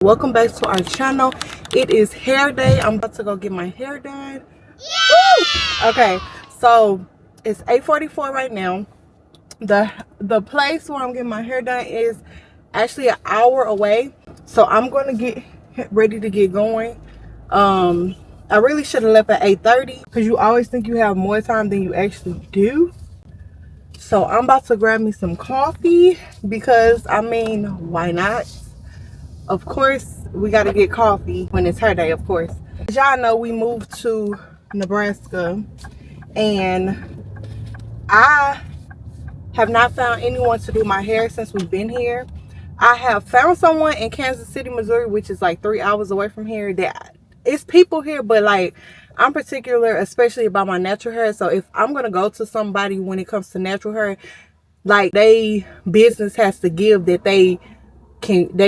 Welcome back to our channel. It is hair day. I'm about to go get my hair done. Woo! Okay, so it's 8:44 right now. The place where I'm getting my hair done is actually an hour away, so I'm going to get ready to get going. I really should have left at 8:30 because you always think you have more time than you actually do. So I'm about to grab me some coffee because I mean, why not? Of course, we got to get coffee when it's her day, of course. As y'all know, we moved to Nebraska, and I have not found anyone to do my hair since we've been here. I have found someone in Kansas City, Missouri, which is like 3 hours away from here. That it's people here, but like I'm particular, especially about my natural hair. So if I'm gonna go to somebody when it comes to natural hair, like they business has to give that they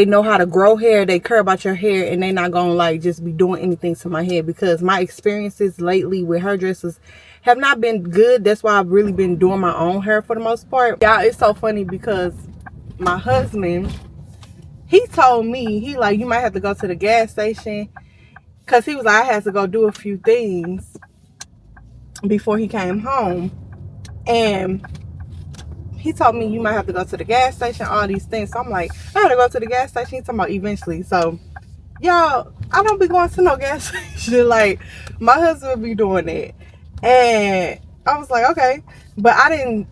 know how to grow hair, they care about your hair, and they not gonna like just be doing anything to my hair, because my experiences lately with hairdressers have not been good. That's why I've really been doing my own hair for the most part. Y'all, it's so funny because my husband, he told me, he like, you might have to go to the gas station, because he was like, I had to go do a few things before he came home, and he told me you might have to go to the gas station, all these things. So I'm like, I gotta go to the gas station. He's talking about eventually. So, y'all, I don't be going to no gas station. Like, my husband be doing it. And I was like, okay. But I didn't,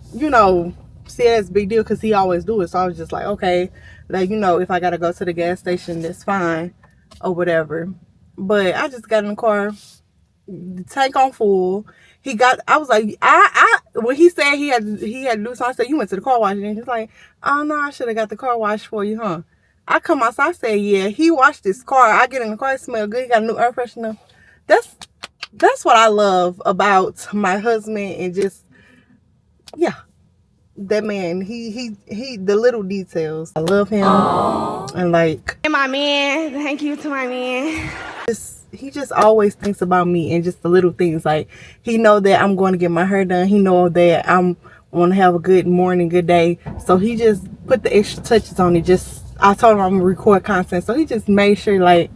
see it as a big deal because he always do it. So I was just like, okay. Like, if I gotta go to the gas station, that's fine or whatever. But I just got in the car, the tank on full. I was like, when he said he had to do something, I said, you went to the car wash, and he's like, oh no, I should have got the car wash for you, huh? I come outside, I said, yeah, he washed his car. I get in the car, it smell good, he got a new air freshener. That's what I love about my husband, and just, yeah, that man, he the little details. I love him. Aww. And like, And my man, thank you to my man. He just always thinks about me and just the little things. Like, he know that I'm going to get my hair done. He know that I'm want to have a good morning, good day. So he just put the extra touches on it. I told him I'm gonna record content, so he just made sure, like,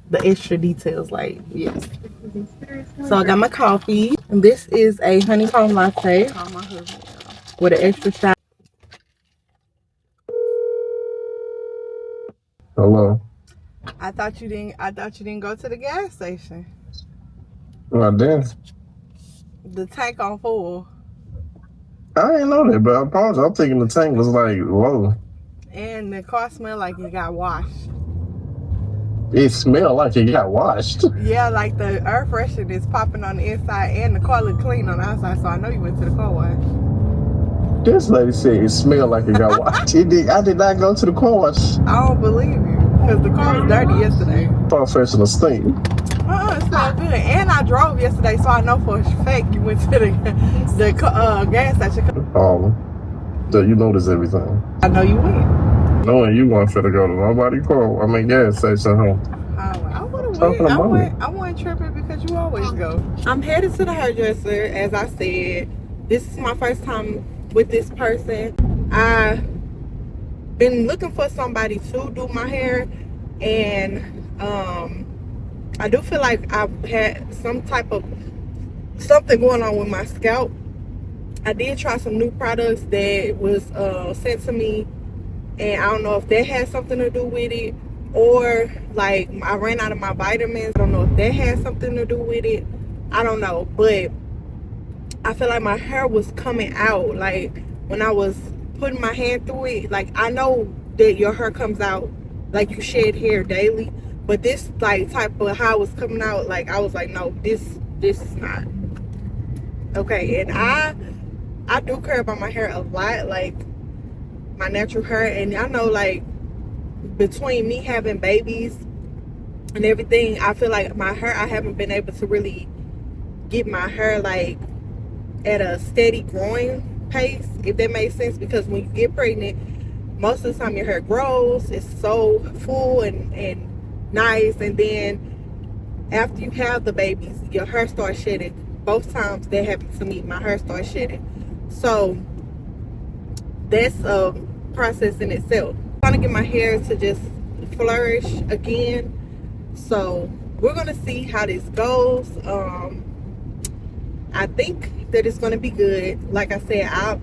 the extra details. Like, yes. So I got my coffee, and this is a honeycomb latte with an extra shot. Hello. I thought you didn't go to the gas station. Well, I did. The tank on full. I didn't know that, but I apologize. I'm thinking the tank was like low. And the car smelled like it got washed. It smelled like it got washed. Yeah, like the air freshener is popping on the inside, and the car look clean on the outside. So I know you went to the car wash. This lady said it smelled like it got washed. I did not go to the car wash. I don't believe you, because the car was dirty yesterday. Car freshener stink. It smelled good. And I drove yesterday, so I know for a fact you went to the gas station. So you notice everything. I know you went. Knowing you weren't finna go to nobody gas station, huh? I wasn't tripping because you always go. I'm headed to the hairdresser, as I said. This is my first time with this person. I've been looking for somebody to do my hair, and I do feel like I've had some type of something going on with my scalp. I did try some new products that was sent to me, and I don't know if that had something to do with it, or like I ran out of my vitamins. I don't know if that had something to do with it. I don't know, but I feel like my hair was coming out. Like, when I was putting my hand through it, like, I know that your hair comes out, like, you shed hair daily, but this, like, type of how it was coming out, like, I was like, no, this is not okay. And I do care about my hair a lot, like my natural hair. And I know, like, between me having babies and everything, I feel like my hair, I haven't been able to really get my hair like at a steady growing pace, if that makes sense. Because when you get pregnant, most of the time your hair grows, it's so full and nice, and then after you have the babies, your hair starts shedding. Both times that happened to me, my hair starts shedding. So that's a process in itself. I'm trying to get my hair to just flourish again. So we're gonna see how this goes. I think that it's gonna be good. Like I said, I've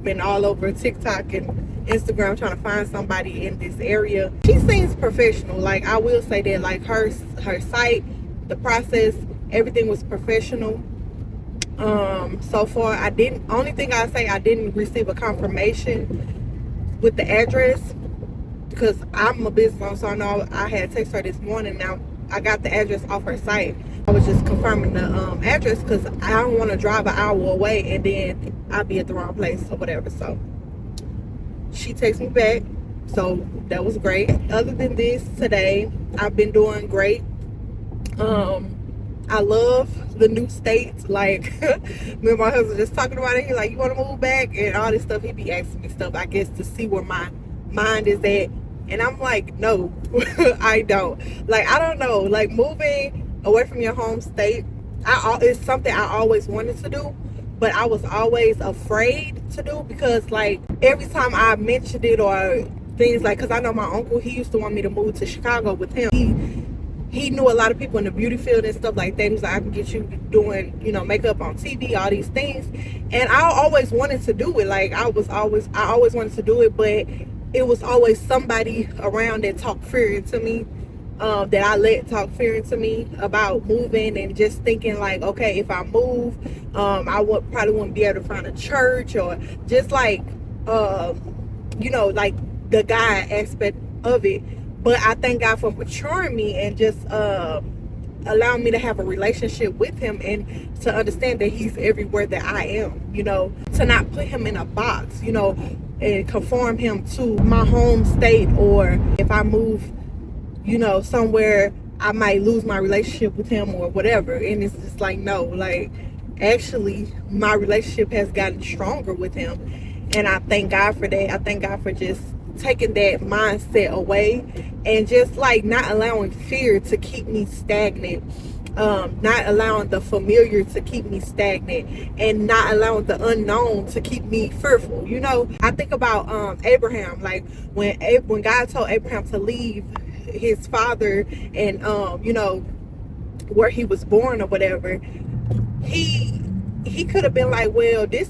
been all over TikTok and Instagram trying to find somebody in this area. She seems professional. Like, I will say that, like, her site, the process, everything was professional. So far, only thing I say, I didn't receive a confirmation with the address, because I'm a business owner, so I know I had text her this morning. Now I got the address off her site. I was just confirming the address, because I don't want to drive an hour away and then I'll be at the wrong place or whatever. So she texted me back, so that was great. Other than this, today I've been doing great. I love the new states. Like, me and my husband just talking about it. He's like, you want to move back and all this stuff. He be asking me stuff, I guess, to see where my mind is at. And I'm like, no, I don't. Like, I don't know. Like, moving away from your home state, it's something I always wanted to do, but I was always afraid to do, because, like, every time I mentioned it or things, like, because I know my uncle, he used to want me to move to Chicago with him. He knew a lot of people in the beauty field and stuff like that. He was like, I can get you doing, you know, makeup on TV, all these things. And I always wanted to do it. Like, I always wanted to do it, but it was always somebody around that talked fear into me, that I let talk fear into me about moving, and just thinking like, okay, if I move, I probably wouldn't be able to find a church, or just like, you know, like the God aspect of it. But I thank God for maturing me and just allowing me to have a relationship with him, and to understand that he's everywhere that I am, you know, to not put him in a box, you know, and conform him to my home state. Or if I move, you know, somewhere, I might lose my relationship with him or whatever. And it's just like, no, like, actually my relationship has gotten stronger with him, and I thank God for that. I thank God for just taking that mindset away, and just like not allowing fear to keep me stagnant, not allowing the familiar to keep me stagnant, and not allowing the unknown to keep me fearful. You know, I think about Abraham, like when God told Abraham to leave his father and you know, where he was born or whatever, he could have been like, well, this,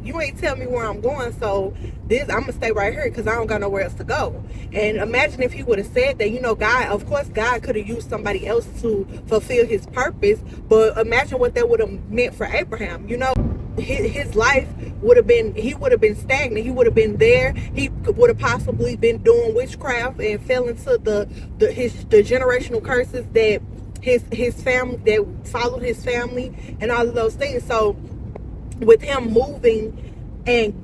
you ain't tell me where I'm going, so I'm gonna stay right here because I don't got nowhere else to go. And imagine if he would have said that. You know, God, of course, God could have used somebody else to fulfill his purpose, but imagine what that would have meant for Abraham. You know, his life would have been, he would have been stagnant. He would have been there. He would have possibly been doing witchcraft and fell into the generational curses that his family, that followed his family, and all of those things. So with him moving and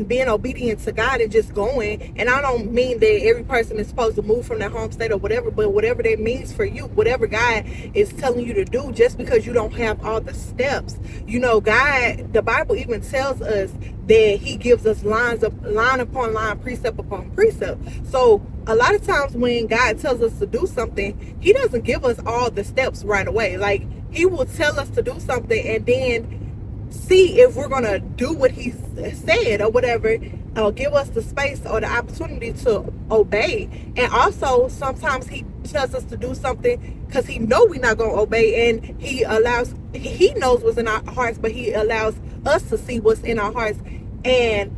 being obedient to God and just going, and I don't mean that every person is supposed to move from their home state or whatever, but whatever that means for you, whatever God is telling you to do, just because you don't have all the steps. You know, God, the Bible even tells us that he gives us line upon line, precept upon precept. So a lot of times when God tells us to do something, he doesn't give us all the steps right away. Like, he will tell us to do something and then see if we're gonna do what he said or whatever, or give us the space or the opportunity to obey. And also sometimes he tells us to do something because he know we're not gonna obey, and he knows what's in our hearts, but he allows us to see what's in our hearts, and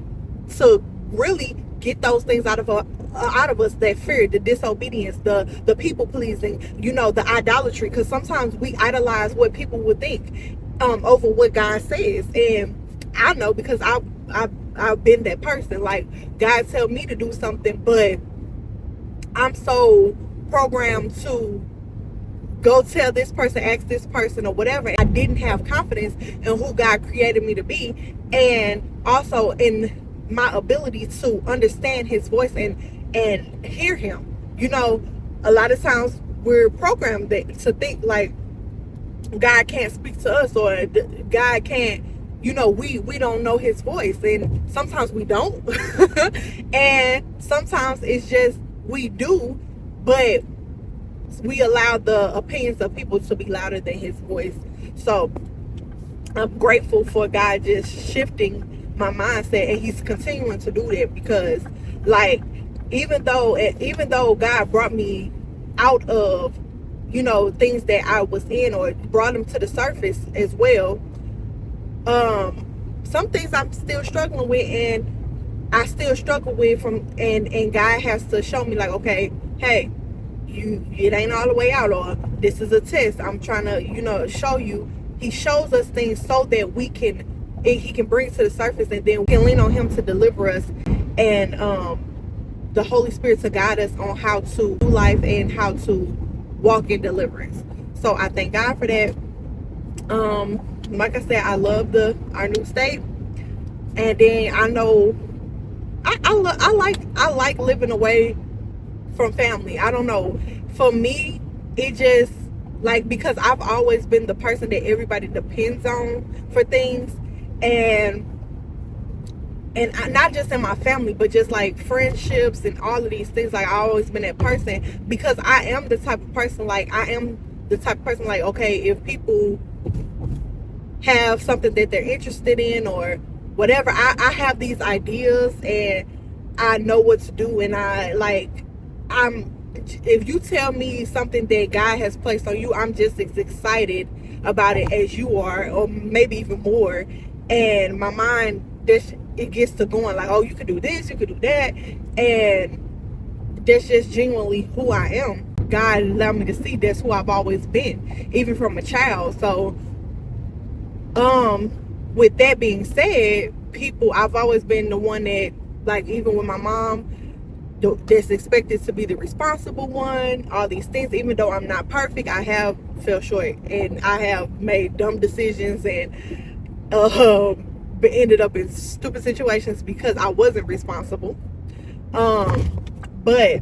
to really get those things out of us, that fear, the disobedience, the people pleasing, you know, the idolatry, because sometimes we idolize what people would think over what God says. And I know, because I've been that person. Like, God tell me to do something, but I'm so programmed to go tell this person, ask this person, or whatever. I didn't have confidence in who God created me to be, and also in my ability to understand his voice and hear him. You know, a lot of times we're programmed to think like God can't speak to us, or God can't, you know, we don't know his voice, and sometimes we don't. And sometimes it's just we do, but we allow the opinions of people to be louder than his voice. So I'm grateful for God just shifting my mindset, and he's continuing to do that, because like even though God brought me out of, you know, things that I was in, or brought them to the surface as well, some things I'm still struggling with, and I still struggle with and God has to show me, like, okay, hey, it ain't all the way out, or this is a test. I'm trying to, you know, show you. He shows us things so that he can bring it to the surface, and then we can lean on him to deliver us, and the Holy Spirit to guide us on how to do life and how to walk in deliverance. So I thank God for that. Like I said, I love our new state, and then I know I like living away from family. I don't know, for me, it just, like, because I've always been the person that everybody depends on for things, and not just in my family, but just like friendships and all of these things. Like, I've always been that person, because I am the type of person, like, okay, if people have something that they're interested in or whatever, I have these ideas and I know what to do, and if you tell me something that God has placed on you, I'm just as excited about it as you are, or maybe even more. And my mind, it gets to going, like, oh, you could do this, you could do that, and that's just genuinely who I am. God allowed me to see that's who I've always been, even from a child. So with that being said, I've always been the one that, like, even with my mom, that's expected to be the responsible one, all these things. Even though I'm not perfect, I have fell short, and I have made dumb decisions, and ended up in stupid situations because I wasn't responsible. But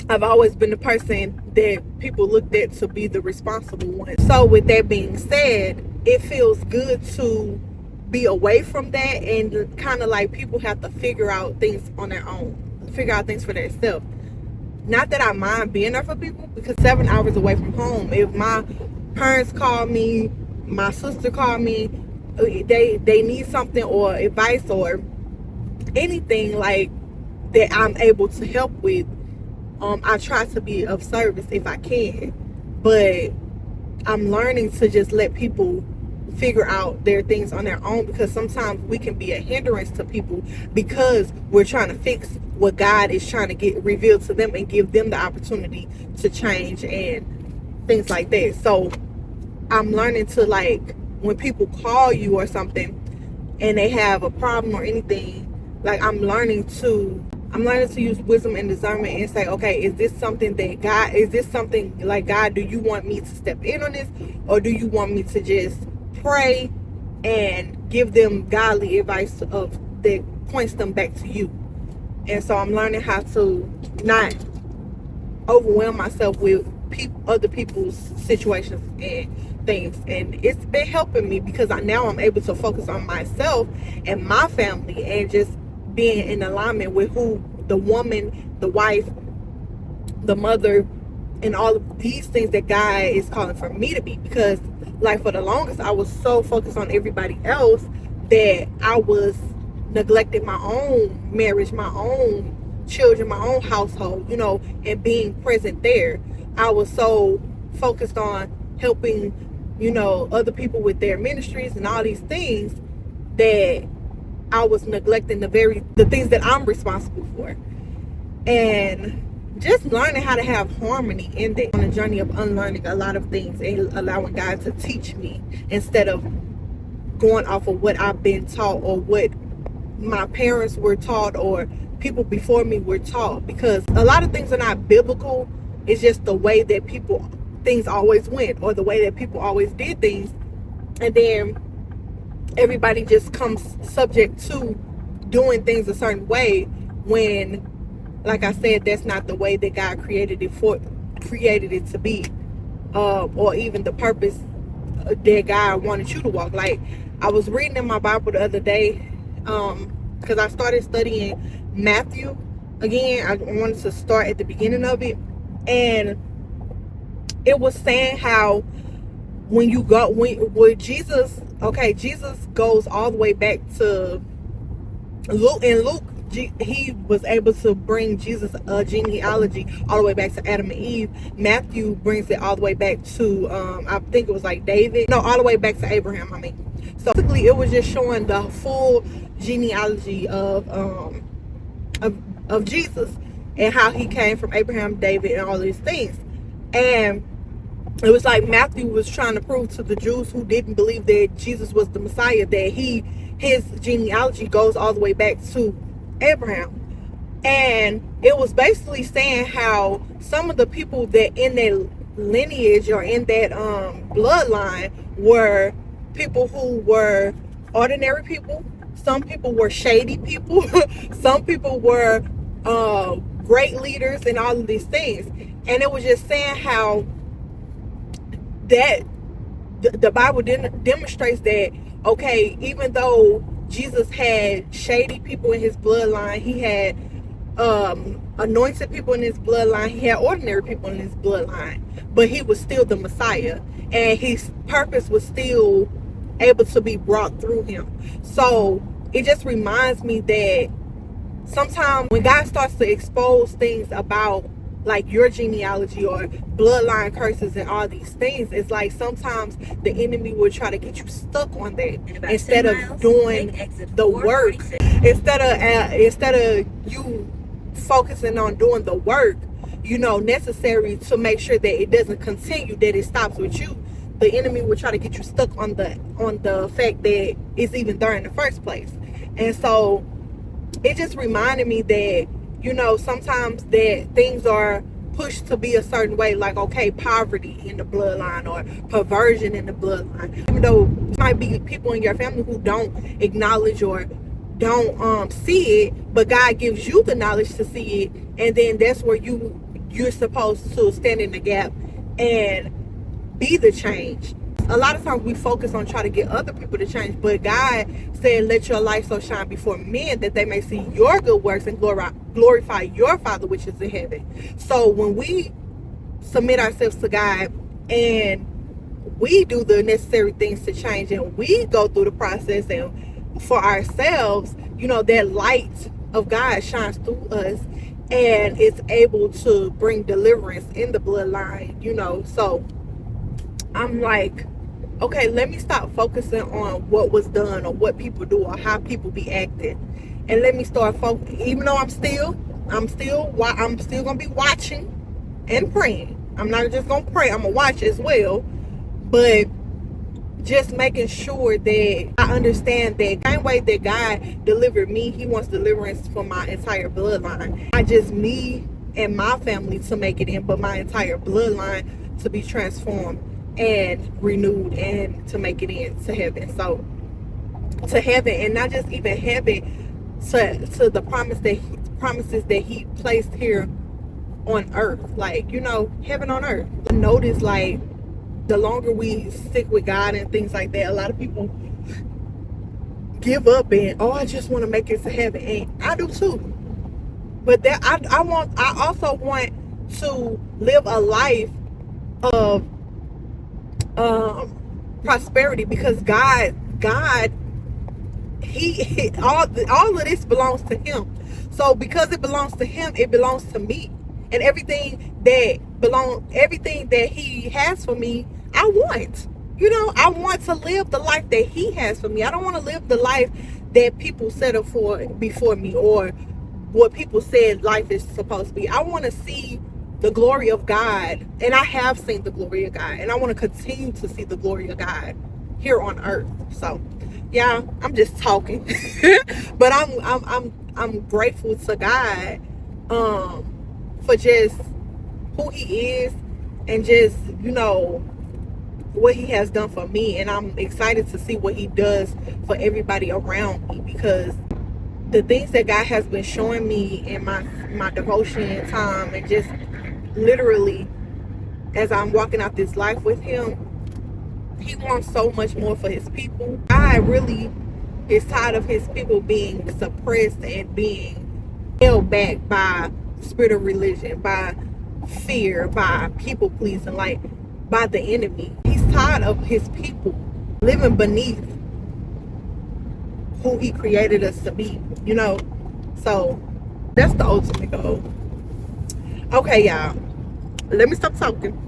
I've always been the person that people looked at to be the responsible one. So with that being said, it feels good to be away from that, and kind of like people have to figure out things on their own, figure out things for themselves. Not that I mind being there for people, because 7 hours away from home, if my parents call me, my sister call me, they need something or advice or anything like that I'm able to help with, I try to be of service if I can. But I'm learning to just let people figure out their things on their own, because sometimes we can be a hindrance to people because we're trying to fix what God is trying to get revealed to them and give them the opportunity to change and things like that. So I'm learning to, like, when people call you or something and they have a problem or anything, like, I'm learning to use wisdom and discernment and say, okay, is this something like, God, do you want me to step in on this, or do you want me to just pray and give them godly advice that points them back to you? And so I'm learning how to not overwhelm myself with other people's situations and things, and it's been helping me, because now I'm able to focus on myself and my family, and just being in alignment with who the woman, the wife, the mother, and all of these things that God is calling for me to be. Because, like, for the longest, I was so focused on everybody else that I was neglecting my own marriage, my own children, my own household, you know, and being present there. I was so focused on helping, you know, other people with their ministries and all these things, that I was neglecting the things that I'm responsible for. And just learning how to have harmony in that, on a journey of unlearning a lot of things and allowing God to teach me, instead of going off of what I've been taught, or what my parents were taught, or people before me were taught. Because a lot of things are not biblical. It's just the way that things always went, or the way that people always did things. And then everybody just comes subject to doing things a certain way, when, like I said, that's not the way that God created it to be, or even the purpose that God wanted you to walk. Like, I was reading in my Bible the other day, because I started studying Matthew again. I wanted to start at the beginning of it, and it was saying how when Jesus goes all the way back to Luke he was able to bring Jesus' genealogy all the way back to Adam and Eve. Matthew brings it all the way back to I think it was like David. No, all the way back to Abraham. I mean, so basically it was just showing the full genealogy of Jesus and how he came from Abraham, David, and all these things. And it was like Matthew was trying to prove to the Jews who didn't believe that Jesus was the Messiah that his genealogy goes all the way back to Abraham. And it was basically saying how some of the people that in that lineage or in that bloodline were people who were ordinary people. Some people were shady people. Some people were great leaders and all of these things. And it was just saying how that the Bible demonstrates that, okay, even though Jesus had shady people in his bloodline, he had anointed people in his bloodline, he had ordinary people in his bloodline, but he was still the Messiah, and his purpose was still able to be brought through him. So it just reminds me that sometimes when God starts to expose things about like your genealogy or bloodline curses and all these things, it's like sometimes the enemy will try to get you stuck on that instead of doing the work. Instead of you focusing on doing the work, you know, necessary to make sure that it doesn't continue, that it stops with you. The enemy will try to get you stuck on the fact that it's even there in the first place. And so it just reminded me that, you know, sometimes that things are pushed to be a certain way, like, okay, poverty in the bloodline or perversion in the bloodline. Even though there might be people in your family who don't acknowledge or don't see it, but God gives you the knowledge to see it, and then that's where you're supposed to stand in the gap and be the change. A lot of times we focus on trying to get other people to change, but God said, let your light so shine before men that they may see your good works and glorify your Father which is in heaven. So when we submit ourselves to God and we do the necessary things to change and we go through the process and for ourselves, you know, that light of God shines through us and it's able to bring deliverance in the bloodline, you know. So I'm like, okay, let me stop focusing on what was done or what people do or how people be acting, and let me start focusing. Even though I'm still gonna be watching and praying. I'm not just gonna pray, I'm gonna watch as well, but just making sure that I understand that the same way that God delivered me, he wants deliverance for my entire bloodline. Not just me and my family to make it in, but my entire bloodline to be transformed and renewed and to make it into heaven. So to heaven, and not just even heaven, to the promises that he placed here on earth, like, you know, heaven on earth. Notice, like, the longer we stick with God and things like that, a lot of people give up and, oh, I just want to make it to heaven, and I do too. But that I also want to live a life of prosperity, because God he all of this belongs to him. So because it belongs to him, it belongs to me, and everything that he has for me, I want. You know, I want to live the life that he has for me. I don't want to live the life that people settle for before me, or what people said life is supposed to be. I want to see the glory of God, and I have seen the glory of God, and I want to continue to see the glory of God here on earth. So yeah, I'm just talking but I'm grateful to God for just who he is, and just, you know, what he has done for me, and I'm excited to see what he does for everybody around me, because the things that God has been showing me in my devotion time, and just literally as I'm walking out this life with him, he wants so much more for his people. God really is tired of his people being suppressed and being held back by the spirit of religion, by fear, by people pleasing, like by the enemy. He's tired of his people living beneath who he created us to be, you know. So that's the ultimate goal. Okay, y'all. Let me stop talking.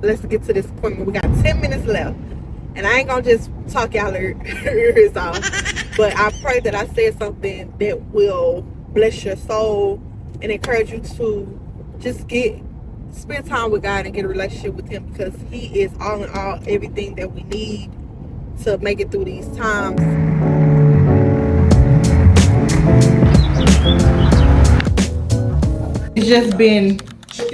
Let's get to this appointment. We got 10 minutes left. And I ain't gonna just talk y'all ears off. But I pray that I said something that will bless your soul and encourage you to just spend time with God and get a relationship with Him, because He is all in all, everything that we need to make it through these times. It's just been,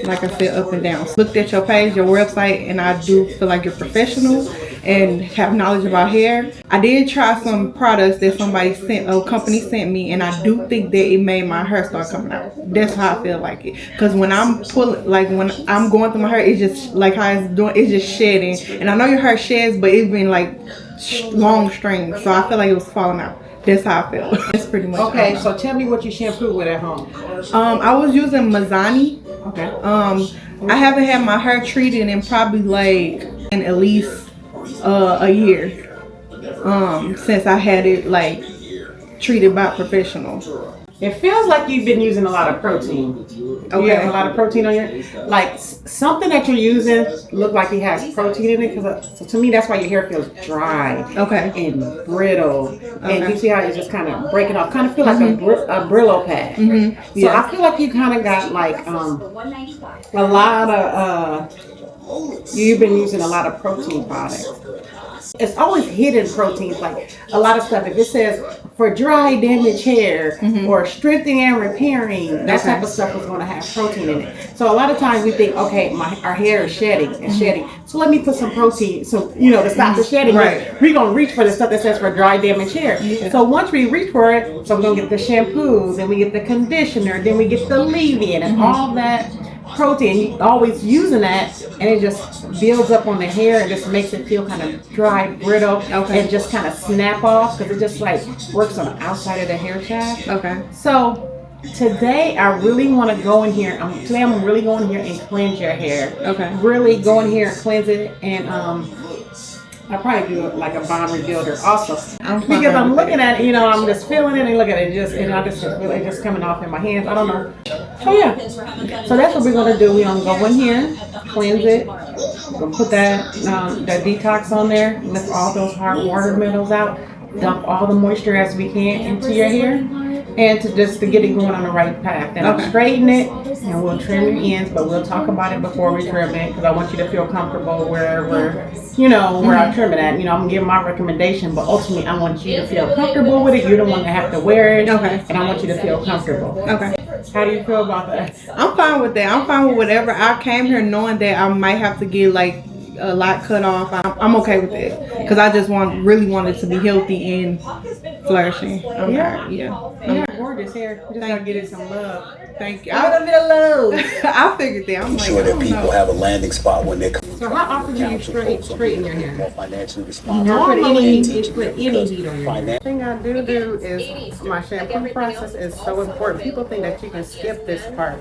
like I said, up and down. Looked at your page, your website, and I do feel like you're professional and have knowledge about hair. I did try some products that a company sent me, and I do think that it made my hair start coming out. That's how I feel like it. Because when I'm when I'm going through my hair, it's just like how it's doing, it's just shedding. And I know your hair sheds, but it's been like long strings, so I feel like it was falling out. That's how I feel. That's pretty much. Okay, so tell me what you shampoo with at home. I was using Mazzani. Okay. I haven't had my hair treated in probably like in at least a year. Since I had it like treated by professional. It feels like you've been using a lot of protein. Okay. You have a lot of protein on your, like something that you're using look like it has protein in it, because so to me that's why your hair feels dry. Okay. And brittle. Okay. And you see how it's just kind of breaking off. Kind of feel like a Brillo pad. Mm-hmm. So yeah. I feel like you kind of got like a lot of you've been using a lot of protein products. It's always hidden proteins, like a lot of stuff. If it says for dry, damaged hair or strengthening and repairing, that type of stuff is going to have protein in it. So a lot of times we think, okay, our hair is shedding and shedding, so let me put some protein, so to stop the shedding. Right. We're going to reach for the stuff that says for dry, damaged hair. Yeah. So once we reach for it, so we're going to get the shampoo, then we get the conditioner, then we get the leave-in, and all that protein. You always using that, and it just builds up on the hair and just makes it feel kind of dry, brittle, and just kind of snap off, because it just like works on the outside of the hair shaft. Okay. So today I really want to go in here. Today I'm really going in here and cleanse your hair. Okay. Really go in here and cleanse it, and I probably do like a bond rebuilder also, because I'm looking at it, I'm just feeling it and look at it, and I just feel it just coming off in my hands. I don't know. So yeah, so that's what we're gonna do. We're gonna go in here, cleanse it. We're gonna put that detox on there, lift all those hard water metals out, dump all the moisture as we can into your hair, and to get it going on the right path. Then I'll straighten it, and we'll trim your ends, but we'll talk about it before we trim it, because I want you to feel comfortable wherever, where I trim it at. I'm gonna give my recommendation, but ultimately I want you to feel comfortable with it. You're the one that have to wear it, and I want you to feel comfortable. Okay. How do you feel about that? I'm fine with that. I'm fine with whatever. I came here knowing that I might have to get like a lot cut off. I'm okay with it, because I just really want it to be healthy and flourishing. Yeah, gorgeous hair. You just gotta get it some love. Thank you. A little bit of love. I figured that. I'm like, sure that people have a landing spot when they come. So how often do you straighten your hair? More financially responsible. Not put any heat on your hair. The thing I do is my shampoo process is so important. People think that you can skip this part.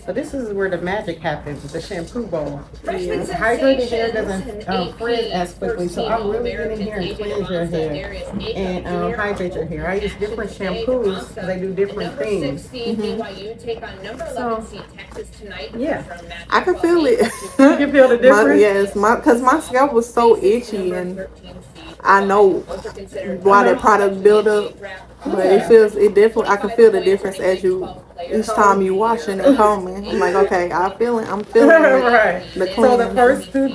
So this is where the magic happens, the shampoo bowl. Hydrated hair doesn't frizz as quickly, so I'm really getting in here and cleanse your hair and hydrate your hair. I use different shampoos because they do different things. So, yeah. I can feel it. You can feel the difference? Yes, because my scalp was so itchy, and I know why that product build up. But it definitely, I can feel the difference each time you washing and combing. I'm like, okay, I'm feeling right. the clean. So the first two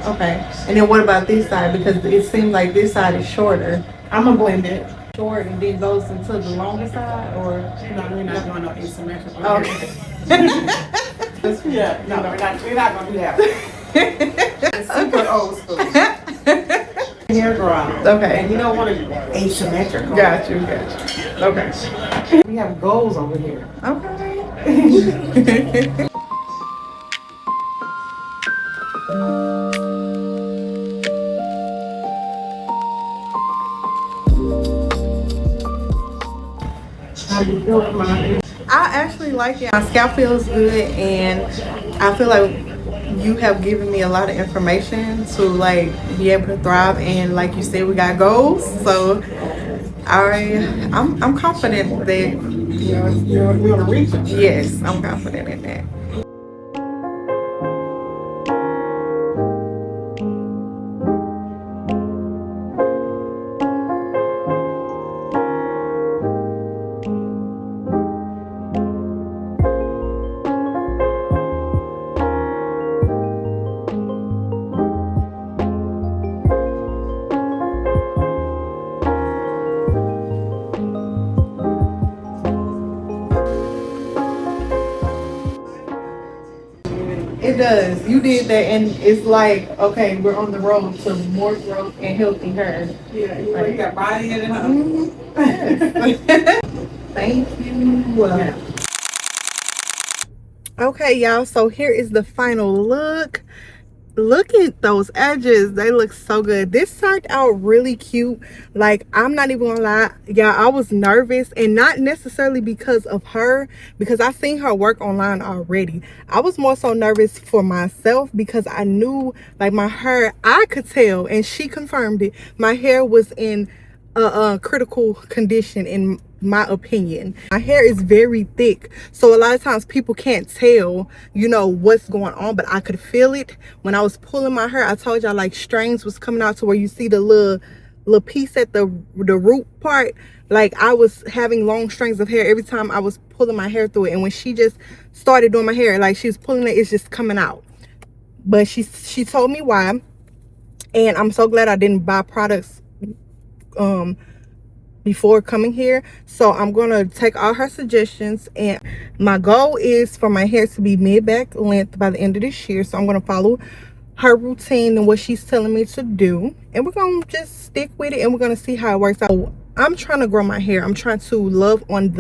Okay. And then what about this side? Because it seems like this side is shorter. I'm gonna blend it. Short and then goes into the longer side, or No, we're not doing no asymmetrical. okay. Yeah, no, we're not gonna do that. It's super old school. Hair dryer. Okay. And you don't want to asymmetrical. Got you. Okay. We have goals over here. Okay. I actually like it. My scalp feels good, and I feel like you have given me a lot of information to like be able to thrive. And like you said, we got goals, so I'm confident that You're gonna reach it. yes, I'm confident in that. It does. You did that, and it's like, okay, we're on the road to more growth and healthy hair. Yeah, you got body in it, huh? Yes. Thank you. Okay, y'all. So here is the final look. Look at those edges. They look so good. This turned out really cute. Like, I'm not even gonna lie, y'all, I was nervous, and not necessarily because of her, because I seen her work online already. I was more so nervous for myself because I knew, like, my hair, I could tell, and she confirmed it, my hair was in a critical condition in my opinion. My hair is very thick, so a lot of times people can't tell, you know, what's going on, but I could feel it when I was pulling my hair. I told y'all, like, strands was coming out to where you see the little piece at the root part. Like, I was having long strands of hair every time I was pulling my hair through it, and when she just started doing my hair, like, she was pulling it, it's just coming out. But she told me why, and I'm so glad I didn't buy products before coming here. So I'm gonna take all her suggestions, and my goal is for my hair to be mid-back length by the end of this year. So I'm gonna follow her routine and what she's telling me to do, and we're gonna just stick with it, and we're gonna see how it works out. I'm trying to grow my hair. I'm trying to love on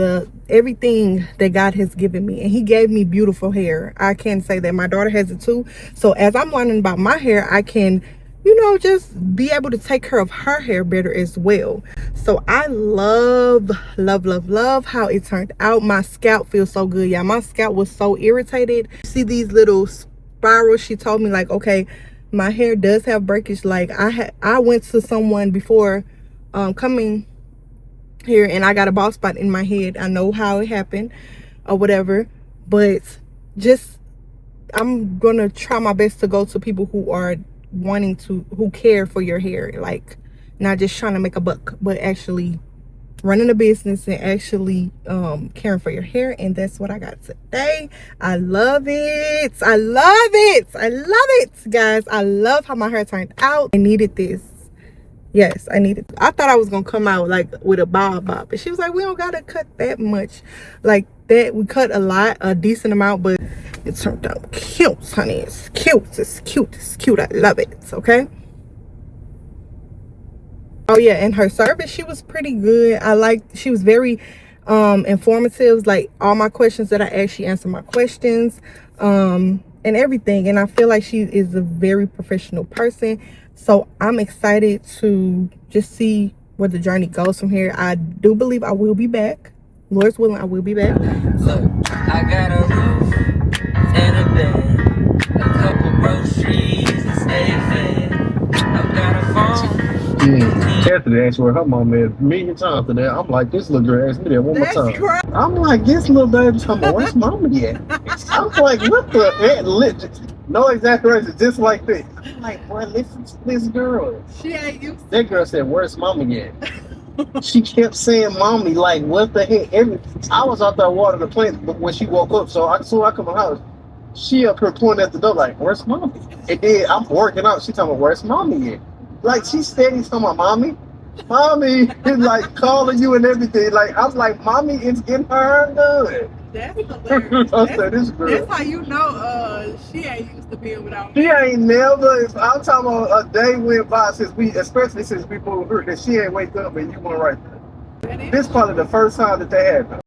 everything that God has given me, and he gave me beautiful hair. I can say that. My daughter has it too. So as I'm learning about my hair, I can, you know, just be able to take care of her hair better as well. So I love how it turned out. My scalp feels so good, y'all. My scalp was so irritated. See these little spirals? She told me, like, okay, my hair does have breakage. Like, I went to someone before coming here, and I got a bald spot in my head. I know how it happened or whatever, but just I'm gonna try my best to go to people who are who care for your hair, like, not just trying to make a buck, but actually running a business and actually caring for your hair. And that's what I got today. I love it. I love it, guys. I love how my hair turned out. I needed this. Yes, I needed. I thought I was gonna come out like with a bob, but she was like, we don't gotta cut that much like that. We cut a decent amount, but it turned out cute, honey. It's cute. It's cute. It's cute. I love it. It's okay. Oh yeah, and her service, she was pretty good. She was very informative. Like, all my questions that I asked, she answered my questions and everything. And I feel like she is a very professional person. So I'm excited to just see where the journey goes from here. I do believe I will be back. Lord's willing, I will be back. Look, I got a roof and a bed, a couple groceries and stay fed. I've got a phone. Catherine asked where her mom is a million times today. I'm like, this little girl asked me that one more time. Right. I'm like, this little baby talking about where's mama at? I'm like, what the heck? No exaggeration, just like this. I'm like, boy, listen to this girl. She ain't used to. That girl said, where's mama at? She kept saying mommy, like, what the heck? I was out there watering the plant when she woke up, so I come in the house. She up here pointing at the door like, where's mommy? And then I'm working out. She talking about, where's mommy at? Like, she steady talking about mommy is like calling you and everything. Like, I'm like, mommy is getting her done. That's hilarious. I said, this girl. That's how you know she ain't used to being without me. She ain't never. I'm talking about a day went by especially since we moved here, that she ain't wake up and you went right there. This probably the first time that they had.